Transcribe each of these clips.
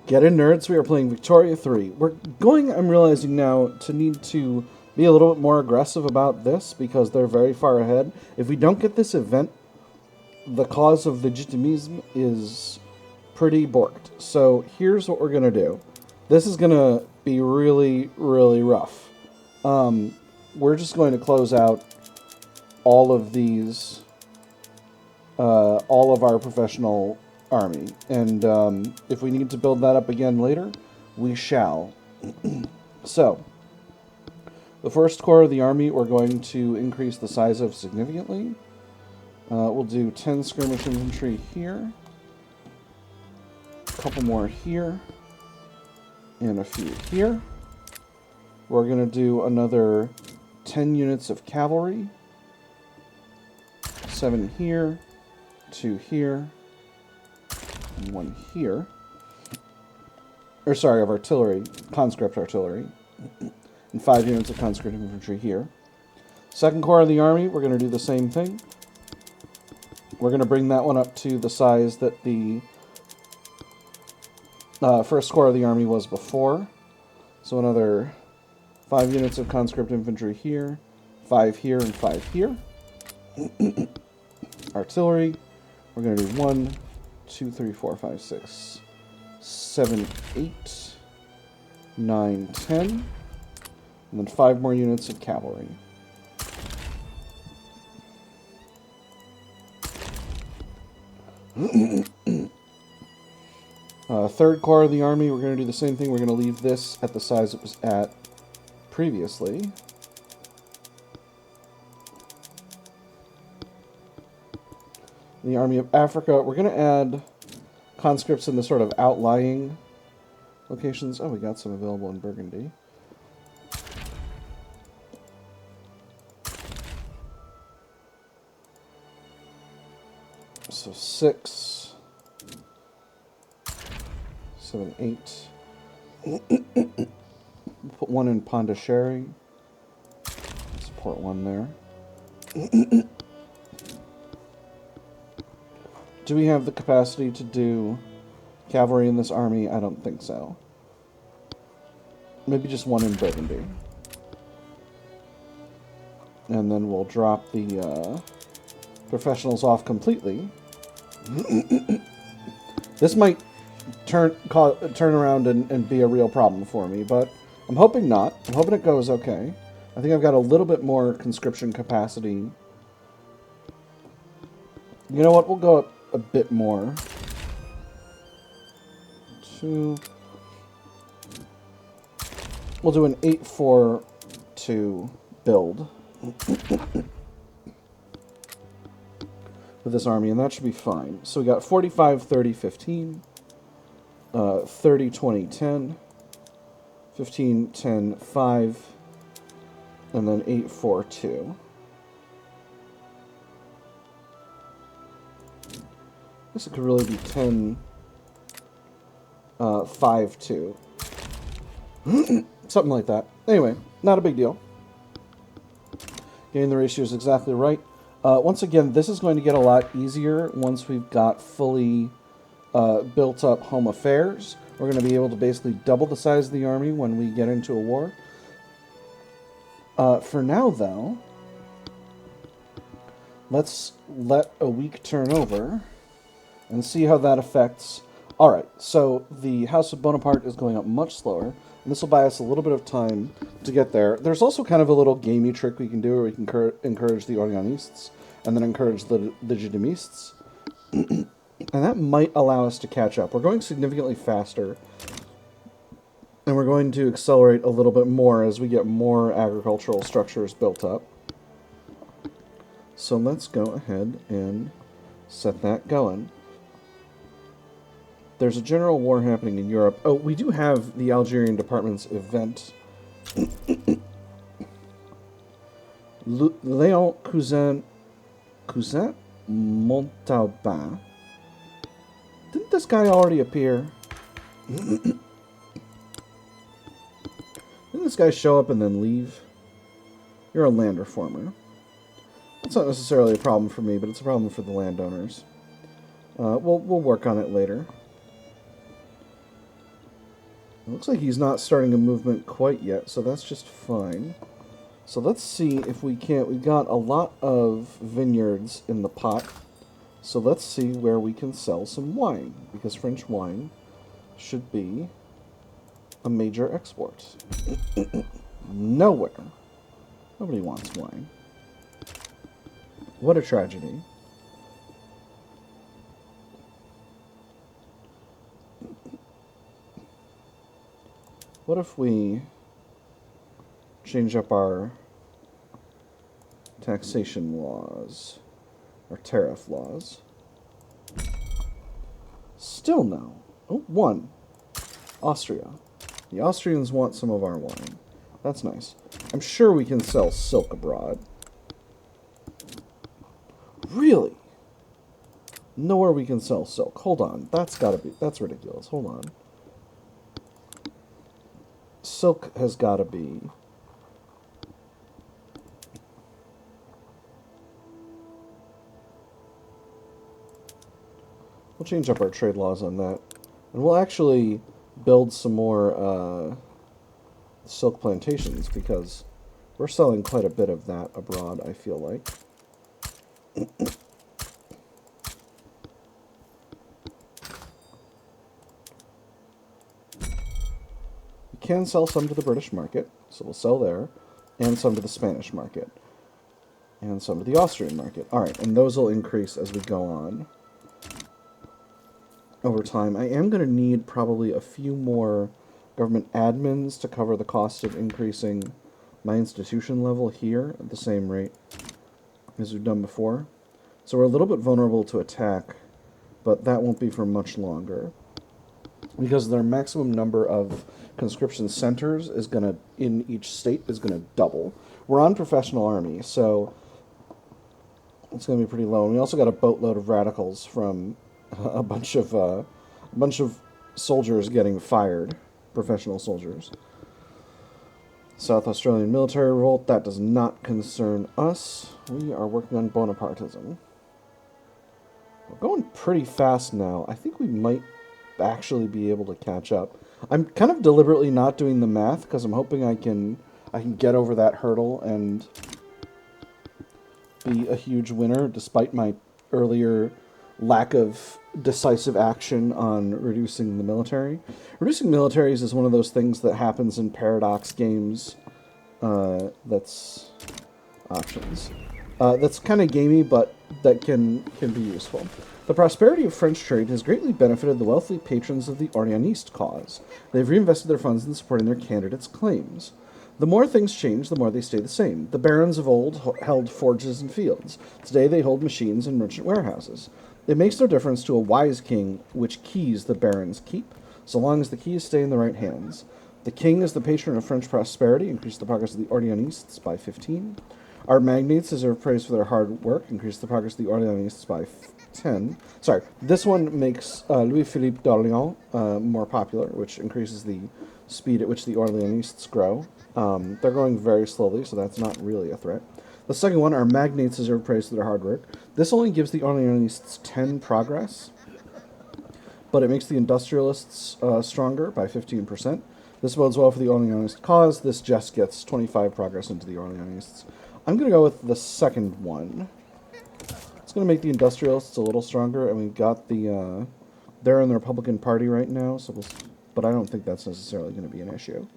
Get in, nerds. We are playing Victoria 3. We're going, I'm realizing now, to need to be a little bit more aggressive about this because they're very far ahead. If we don't get this event, the cause of Legitimism is pretty borked. So here's what we're going to do. This is going to be really, really rough. We're just going to close out all of these, all of our professional army. And if we need to build that up again later, we shall. So, the first corps of the army we're going to increase the size of significantly. We'll do 10 skirmish infantry here, a couple more here, and a few here. We're going to do another 10 units of cavalry, 7 here, 2 here, and 1 here. Or sorry, of artillery, conscript artillery, and 5 units of conscript infantry here. Second corps of the army, we're going to do the same thing. We're going to bring that one up to the size that the first corps of the army was before. So another 5 units of conscript infantry here, 5 here, and 5 here. Artillery, we're going to do 1, 2, 3, 4, 5, 6, 7, 8, 9, 10, and then 5 more units of cavalry. Third corps of the army, we're going to do the same thing. We're going to leave this at the size it was at previously. The Army of Africa, we're going to add conscripts in the sort of outlying locations. Oh, we got some available in Burgundy. So 6, 7, 8. Put 1 in Pondicherry. Support 1 there. Do we have the capacity to do cavalry in this army? I don't think so. Maybe just 1 in Burgundy. And then we'll drop the professionals off completely. This might turn around and be a real problem for me, but I'm hoping not. I'm hoping it goes okay. I think I've got a little bit more conscription capacity. You know what? We'll go up a bit more. 2. We'll do an 8-4-2 build with this army, and that should be fine. So we got 45, 30, 15, 30, 20, 10, 15, 10, 5, and then 8, 4, 2. I guess it could really be 10, 5, 2. Something like that. Anyway, not a big deal. Getting the ratios exactly right. Once again, this is going to get a lot easier once we've got fully built up home affairs. We're going to be able to basically double the size of the army when we get into a war. For now, though, let's let a week turn over and see how that affects. Alright, so the House of Bonaparte is going up much slower, and this will buy us a little bit of time to get there. There's also kind of a little gamey trick we can do where we can encourage the Organists and then encourage the Legitimists. And that might allow us to catch up. We're going significantly faster, and we're going to accelerate a little bit more as we get more agricultural structures built up. So let's go ahead and set that going. There's a general war happening in Europe. Oh, we do have the Algerian Department's event. Léon Cousin Montalban. Didn't this guy already appear? Didn't this guy show up and then leave? You're a land reformer. That's not necessarily a problem for me, but it's a problem for the landowners. We'll work on it later. It looks like he's not starting a movement quite yet, so that's just fine. So let's see if we can't... We've got a lot of vineyards in the pot, so let's see where we can sell some wine, because French wine should be a major export. Nowhere. Nobody wants wine. What a tragedy. What if we change up our taxation laws, or tariff laws? Still no. Oh, one. Austria. The Austrians want some of our wine. That's nice. I'm sure we can sell silk abroad. Really? Nowhere we can sell silk. Hold on. That's ridiculous. Hold on. Silk has gotta be... We'll change up our trade laws on that. And we'll actually build some more silk plantations, because we're selling quite a bit of that abroad, I feel like. We can sell some to the British market, so we'll sell there, and some to the Spanish market, and some to the Austrian market. Alright, and those will increase as we go on over time. I am going to need probably a few more government admins to cover the cost of increasing my institution level here at the same rate as we've done before. So we're a little bit vulnerable to attack, but that won't be for much longer, because their maximum number of conscription centers is going to, in each state, is going to double. We're on professional army, so it's going to be pretty low. And we also got a boatload of radicals from a bunch of soldiers getting fired, professional soldiers. South Australian military revolt, that does not concern us. We are working on Bonapartism. We're going pretty fast now. I think we might actually be able to catch up. I'm kind of deliberately not doing the math, because I'm hoping I can get over that hurdle and be a huge winner, despite my earlier lack of decisive action on reducing the military. Reducing militaries is one of those things that happens in Paradox games. That's options. That's kind of gamey, but that can be useful. The prosperity of French trade has greatly benefited the wealthy patrons of the Orleanist cause. They've reinvested their funds in supporting their candidates' claims. The more things change, the more they stay the same. The barons of old held forges and fields. Today they hold machines and merchant warehouses. It makes no difference to a wise king which keys the barons keep, so long as the keys stay in the right hands. The king is the patron of French prosperity, increased the progress of the Orleanists by 15. Our magnates deserve praise for their hard work, increased the progress of the Orleanists by 10. Sorry, this one makes Louis-Philippe d'Orléans more popular, which increases the speed at which the Orleanists grow. They're growing very slowly, so that's not really a threat. The second one, our magnates deserve praise for their hard work. This only gives the Orleanists 10 progress, but it makes the industrialists stronger by 15%. This bodes well for the Orleanist cause. This just gets 25 progress into the Orleanists. I'm going to go with the second one. It's going to make the industrialists a little stronger, and we've got the... they're in the Republican Party right now, so but I don't think that's necessarily going to be an issue.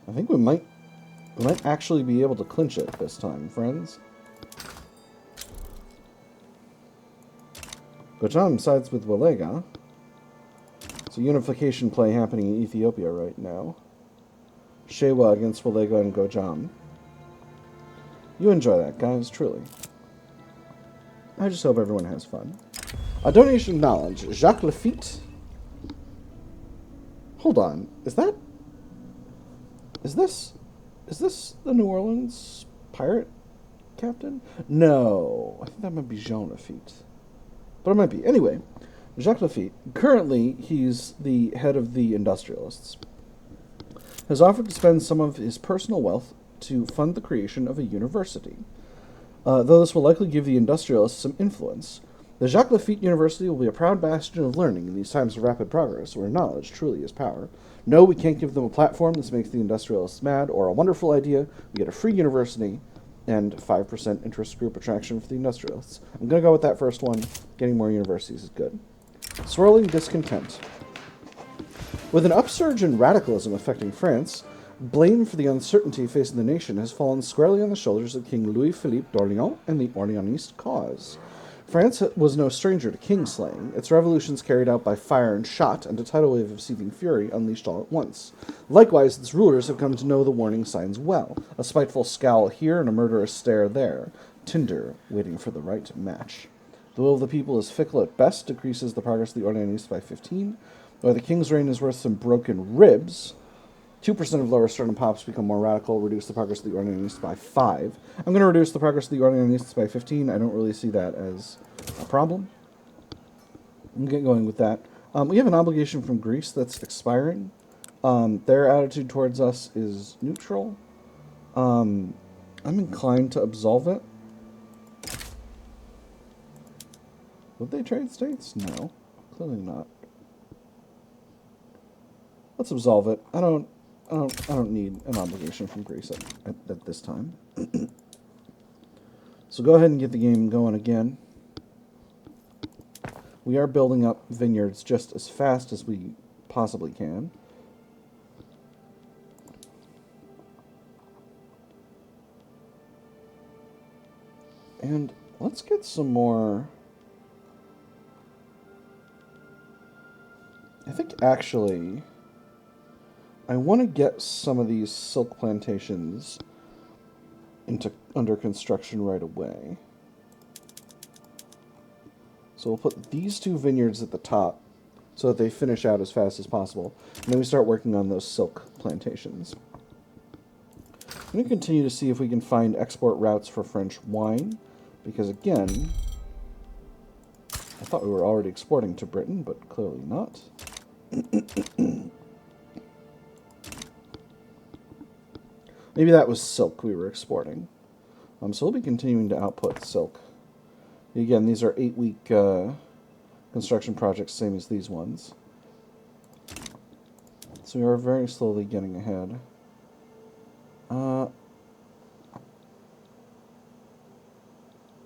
I think we might actually be able to clinch it this time, friends. Gojam sides with Walega. It's a unification play happening in Ethiopia right now. Shewa against Walega and Gojam. You enjoy that, guys, truly. I just hope everyone has fun. A donation of knowledge. Jacques Lafitte. Hold on. Is this the New Orleans pirate captain? No. I think that might be Jean Lafitte. But it might be. Anyway, Jacques Lafitte, currently he's the head of the industrialists, has offered to spend some of his personal wealth to fund the creation of a university. Though this will likely give the industrialists some influence, the Jacques Lafitte University will be a proud bastion of learning in these times of rapid progress, where knowledge truly is power. No, we can't give them a platform that makes the industrialists mad, or a wonderful idea. We get a free university and 5% interest group attraction for the industrialists. I'm going to go with that first one. Getting more universities is good. Swirling discontent. With an upsurge in radicalism affecting France, blame for the uncertainty facing the nation has fallen squarely on the shoulders of King Louis-Philippe d'Orléans and the Orleanist cause. France was no stranger to king-slaying, its revolutions carried out by fire and shot, and a tidal wave of seething fury unleashed all at once. Likewise, its rulers have come to know the warning signs well. A spiteful scowl here and a murderous stare there. Tinder, waiting for the right match. The will of the people is fickle at best, decreases the progress of the Orleanists by 15. While the king's reign is worth some broken ribs, 2% of lower sternum pops become more radical, reduce the progress of the Orleanists by 5. I'm going to reduce the progress of the Orleanists by 15. I don't really see that as a problem. I'm get going with that. We have an obligation from Greece that's expiring. Their attitude towards us is neutral. I'm inclined to absolve it. Would they trade states? No, clearly not. Let's absolve it. I don't need an obligation from Greece at this time. So go ahead and get the game going again. We are building up vineyards just as fast as we possibly can. And let's get some more... I think actually... I want to get some of these silk plantations under construction right away. So we'll put these 2 vineyards at the top so that they finish out as fast as possible. And then we start working on those silk plantations. I'm going to continue to see if we can find export routes for French wine, because again, I thought we were already exporting to Britain, but clearly not. Maybe that was silk we were exporting. So we'll be continuing to output silk. Again, these are 8-week construction projects, same as these ones. So we are very slowly getting ahead.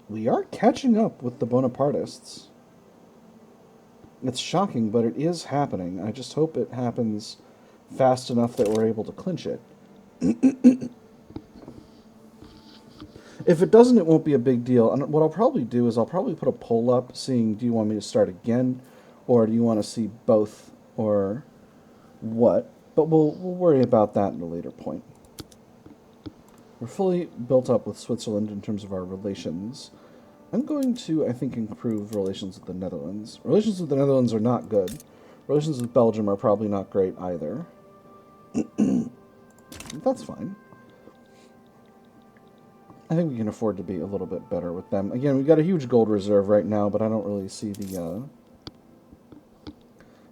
We are catching up with the Bonapartists. It's shocking, but it is happening. I just hope it happens fast enough that we're able to clinch it. If it doesn't, it won't be a big deal. And what I'll probably do is I'll probably put a poll up saying, do you want me to start again? Or do you want to see both? Or what? But we'll worry about that at a later point. We're fully built up with Switzerland in terms of our relations. I'm going to, I think, improve relations with the Netherlands. Relations with the Netherlands are not good. Relations with Belgium are probably not great either. That's fine. I think we can afford to be a little bit better with them. Again, we've got a huge gold reserve right now, but I don't really see the...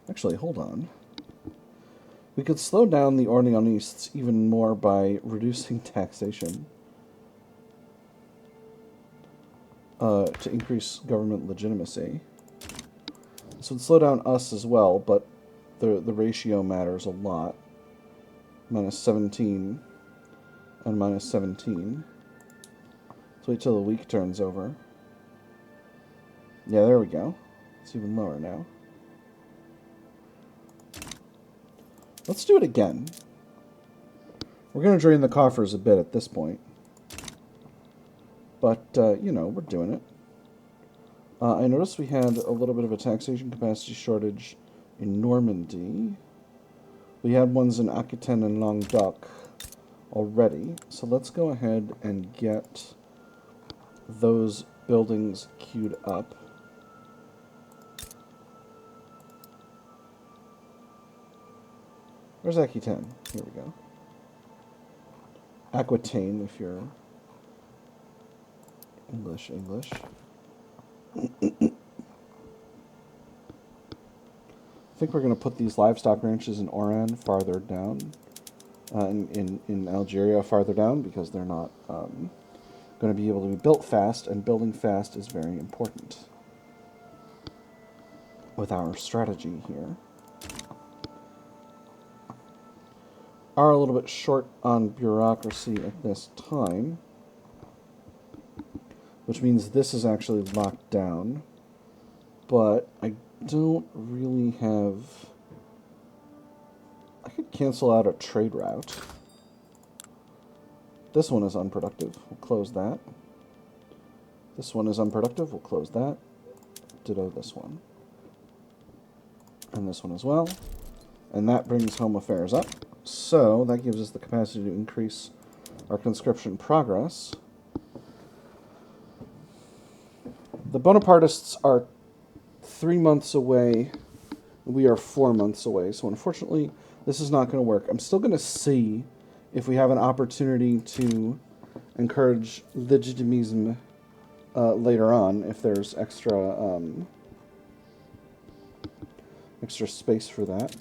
Actually, hold on. We could slow down the Orleanists even more by reducing taxation to increase government legitimacy. This would slow down us as well, but the ratio matters a lot. Minus 17 and minus 17. Let's wait till the week turns over. Yeah, there we go. It's even lower now. Let's do it again. We're going to drain the coffers a bit at this point. But, you know, we're doing it. I noticed we had a little bit of a taxation capacity shortage in Normandy. We had ones in Aquitaine and Languedoc already. So let's go ahead and get those buildings queued up. Where's Aquitaine? Here we go. Aquitaine, if you're English. I think we're going to put these livestock ranches in Oran farther down. in Algeria farther down, because they're not going to be able to be built fast, and building fast is very important with our strategy here. Are a little bit short on bureaucracy at this time, which means this is actually locked down, but I don't really have... I could cancel out a trade route. This one is unproductive. We'll close that. This one is unproductive. We'll close that. Ditto this one. And this one as well. And that brings home affairs up. So that gives us the capacity to increase our conscription progress. The Bonapartists are 3 months away. We are 4 months away. So unfortunately, this is not going to work. I'm still going to see if we have an opportunity to encourage legitimism later on, if there's extra space for that.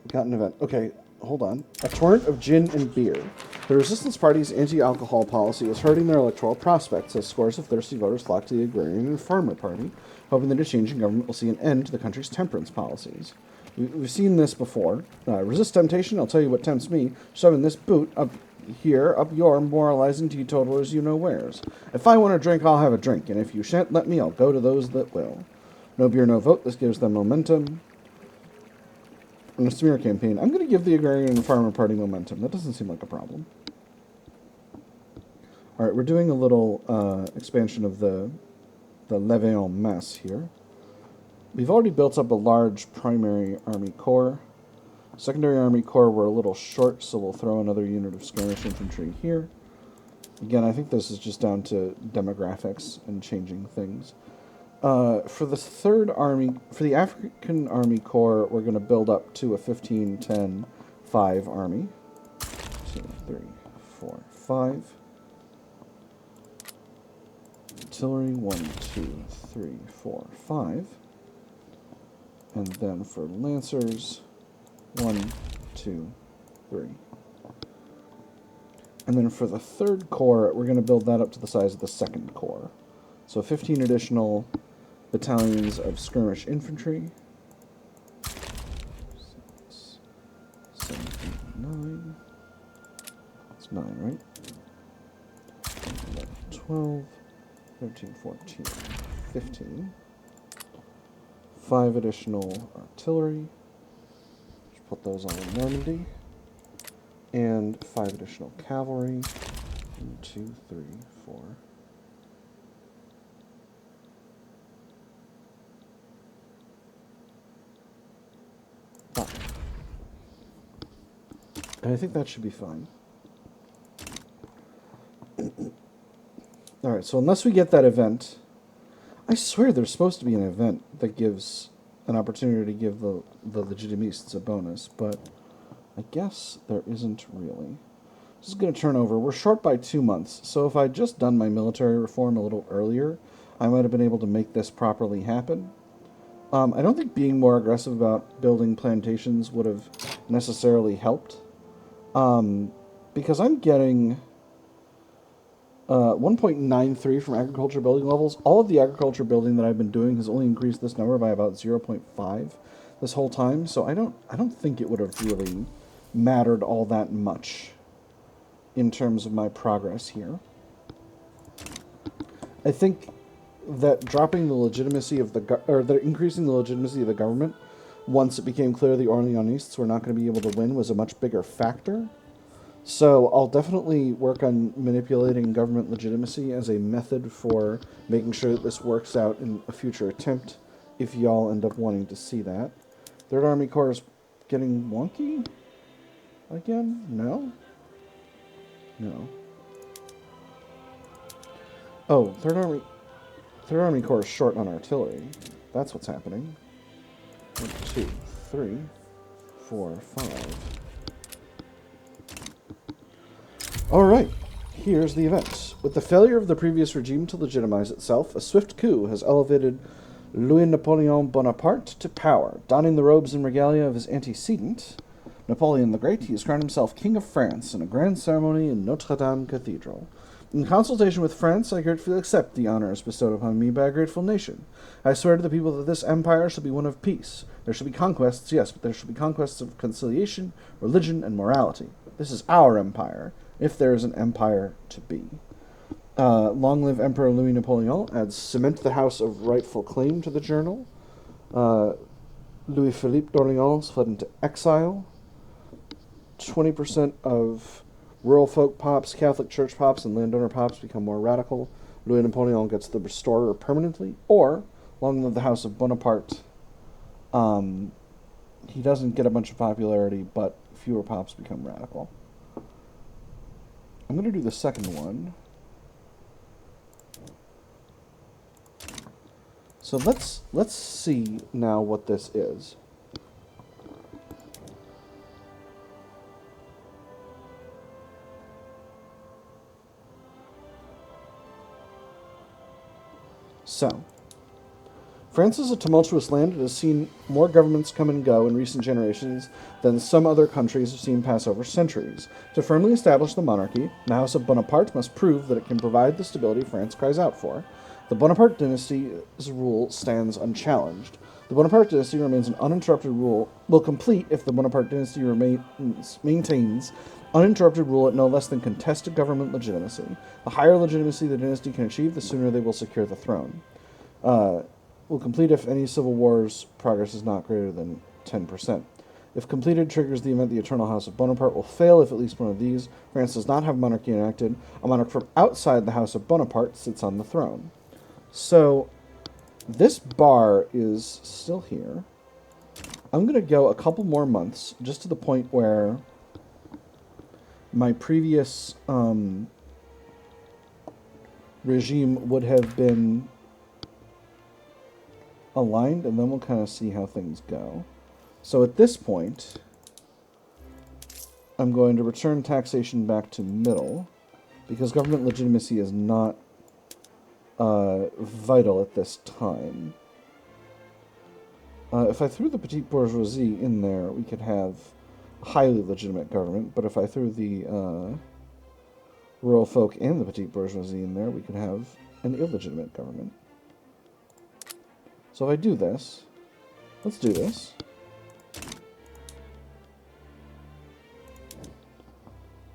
Got an event. Okay, hold on. A torrent of gin and beer. The Resistance Party's anti-alcohol policy is hurting their electoral prospects as scores of thirsty voters flock to the Agrarian and Farmer Party, hoping that a change in government will see an end to the country's temperance policies. We've seen this before. Resist temptation, I'll tell you what tempts me. Shoving this boot up here, up your moralizing teetotalers you-know-wheres. If I want a drink, I'll have a drink, and if you shan't let me, I'll go to those that will. No beer, no vote. This gives them momentum. In a smear campaign, I'm going to give the Agrarian and Farmer Party momentum. That doesn't seem like a problem. Alright, we're doing a little expansion of the levée en masse here. We've already built up a large primary army corps. Secondary army corps we're a little short, so we'll throw another unit of skirmish infantry here. Again, I think this is just down to demographics and changing things. For the third army, for the African Army Corps, we're going to build up to a 15-10-5 army. 2, 3, 4, 5. Artillery, 1, 2, 3, 4, 5. And then for Lancers, 1, 2, 3. And then for the third corps, we're going to build that up to the size of the second corps. So 15 additional battalions of skirmish infantry. 6, 7, 8, 9. That's 9, right? 11, 12, 13, 14, 15. 5 additional artillery. Just put those all in Normandy. And 5 additional cavalry. 1, 2, 3, 4. And I think that should be fine. Alright, so unless we get that event... I swear there's supposed to be an event that gives an opportunity to give the Legitimists a bonus, but I guess there isn't really. This is going to turn over. We're short by 2 months, so if I'd just done my military reform a little earlier, I might have been able to make this properly happen. I don't think being more aggressive about building plantations would have necessarily helped. Because I'm getting 1.93 from agriculture building levels. All of the agriculture building that I've been doing has only increased this number by about 0.5 this whole time, so I don't think it would have really mattered all that much in terms of my progress here. I think that dropping the legitimacy of that increasing the legitimacy of the government once it became clear the Orleanists were not going to be able to win was a much bigger factor. So I'll definitely work on manipulating government legitimacy as a method for making sure that this works out in a future attempt, if y'all end up wanting to see that. Third Army Corps is getting wonky? Again? No? No. Oh, Third Army Corps is short on artillery. That's what's happening. 1, 2, 3, 4, 5. Alright, here's the event. With the failure of the previous regime to legitimize itself, a swift coup has elevated Louis-Napoleon Bonaparte to power. Donning the robes and regalia of his antecedent, Napoleon the Great, he has crowned himself King of France in a grand ceremony in Notre-Dame Cathedral. In consultation with France, I gratefully accept the honors bestowed upon me by a grateful nation. I swear to the people that this empire shall be one of peace. There shall be conquests, yes, but there shall be conquests of conciliation, religion, and morality. This is our empire, if there is an empire to be. Long live Emperor Louis Napoleon adds cement the house of rightful claim to the journal. Louis-Philippe d'Orléans fled into exile. 20% of rural folk pops, Catholic Church pops, and landowner pops become more radical. Louis Napoleon gets the restorer permanently. Or, long live the House of Bonaparte. He doesn't get a bunch of popularity, but fewer pops become radical. I'm going to do the second one. So let's see now what this is. So, France is a tumultuous land. It has seen more governments come and go in recent generations than some other countries have seen pass over centuries. To firmly establish the monarchy, the House of Bonaparte must prove that it can provide the stability France cries out for. The Bonaparte dynasty's rule stands unchallenged. The Bonaparte dynasty remains an uninterrupted rule, will complete if the Bonaparte dynasty maintains uninterrupted rule at no less than contested government legitimacy. The higher legitimacy the dynasty can achieve, the sooner they will secure the throne. Will complete if any civil war's progress is not greater than 10%. If completed, triggers the event the Eternal House of Bonaparte will fail if at least one of these. France does not have monarchy enacted. A monarch from outside the House of Bonaparte sits on the throne. So, this bar is still here. I'm going to go a couple more months, just to the point where my previous regime would have been aligned, and then we'll kind of see how things go. So at this point, I'm going to return taxation back to middle, because government legitimacy is not vital at this time. If I threw the petite bourgeoisie in there, we could have a highly legitimate government, but if I threw the rural folk and the petite bourgeoisie in there, we could have an illegitimate government. So if I do this, let's do this.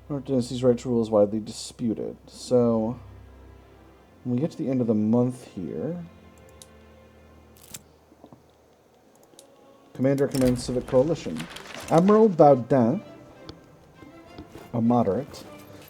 Our dynasty's right to rule is widely disputed. So when we get to the end of the month here, Commander commands civic coalition. Admiral Baudin, a moderate,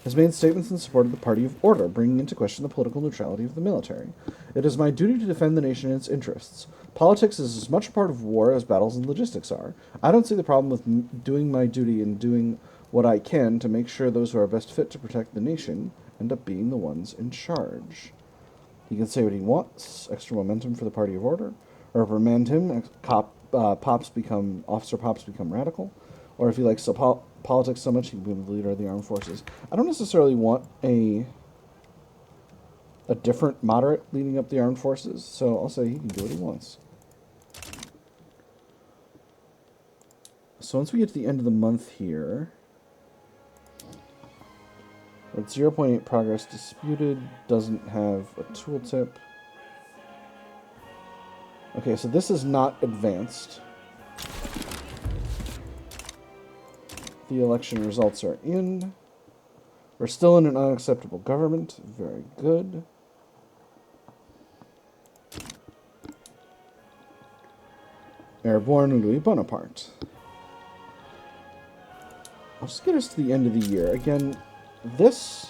has made statements in support of the Party of Order, bringing into question the political neutrality of the military. It is my duty to defend the nation and its interests. Politics is as much a part of war as battles and logistics are. I don't see the problem with doing my duty and doing what I can to make sure those who are best fit to protect the nation end up being the ones in charge. He can say what he wants, extra momentum for the Party of Order, or reprimand him, officer pops become radical, or if he likes politics so much, he can become the leader of the armed forces. I don't necessarily want a different moderate leading up the armed forces, so I'll say he can do what he wants. So once we get to the end of the month here, we're at 0.8 progress disputed, doesn't have a tooltip. Okay, so this is not advanced. The election results are in. We're still in an unacceptable government. Very good. Airborne Louis Bonaparte. I'll just get us to the end of the year. Again, this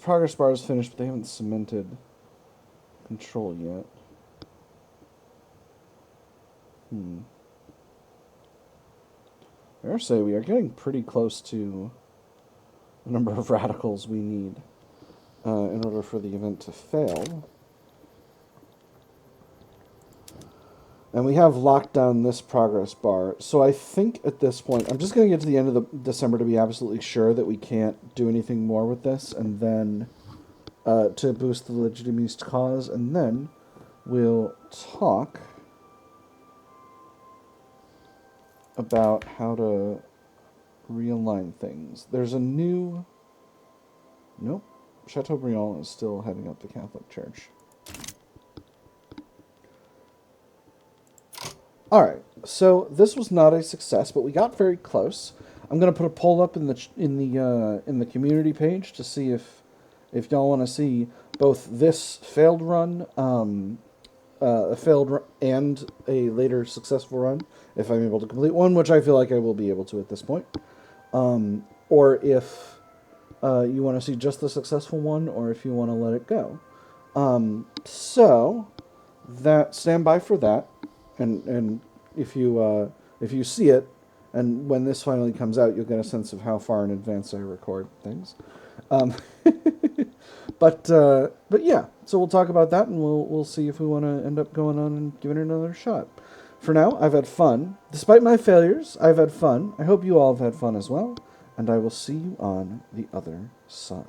progress bar is finished, but they haven't cemented control yet. I dare say we are getting pretty close to the number of radicals we need in order for the event to fail. And we have locked down this progress bar. So I think at this point, I'm just going to get to the end of December to be absolutely sure that we can't do anything more with this. And then to boost the Legitimist cause, and then we'll talk about how to realign things. There's a new... Nope. Chateaubriand is still heading up the Catholic Church. Alright, so this was not a success, but we got very close. I'm going to put a poll up in the community page to see if y'all want to see both this failed run, and a later successful run, if I'm able to complete one, which I feel like I will be able to at this point. Or if you want to see just the successful one, or if you want to let it go. So that stand by for that, and if you see it, and when this finally comes out, you'll get a sense of how far in advance I record things. But yeah, so we'll talk about that, and we'll see if we want to end up going on and giving it another shot. For now, I've had fun. Despite my failures, I've had fun. I hope you all have had fun as well, and I will see you on the other side.